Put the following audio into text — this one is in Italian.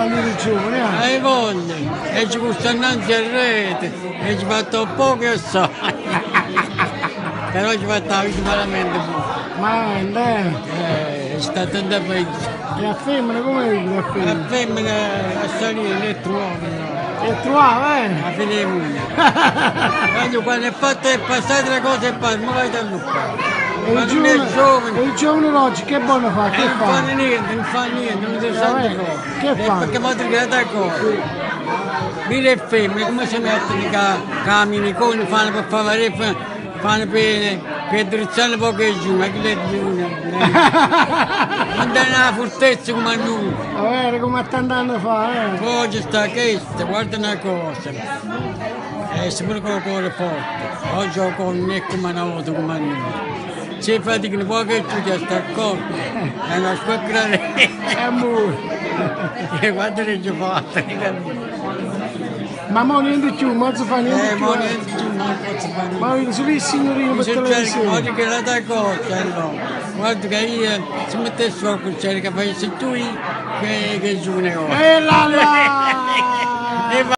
quando eri giovane, Hai voglia, e ci gusta innanzi a rete, e ci fatto poco e so. Però ci fatto la vita malamente pure. Malamente, È stato tanto peggio. E a femmina come vedi a La femmina? femmina a salire ne trovano. E trovava, La fine è una. Quando è fatta è passata la cosa e poi, ma vai da lupa. E Ma il non è giovane. e il giovane oggi che buono fa? Che Non fa fa? niente, non fa niente, non si sa vabbè, cosa. che fa? Perché mi ha trigato a cosa. Mira e femmine, come si mettono i miniconi, fanno per favore, fanno per drizzare poco e giù, ma chi le giù? Non dai una fortezza come a noi. Vabbè, come tanti fa, Poi ci sta questa, guarda una cosa. E se pure con il cuore forte, oggi ho con un ecco come una volta come a noi. Se fatica un po' che tu ti stai accorto, è una spaccherare. È amore. E guarda che ci fatto, Ma mo niente più, mo si fa niente più. ma niente più, non posso fare niente. Ma vedi solo il signorino per televisione. Oggi che la da cosa, no. Guarda che io, se mettessi qualcuno che facessi tu, che giù ne ho. E là là!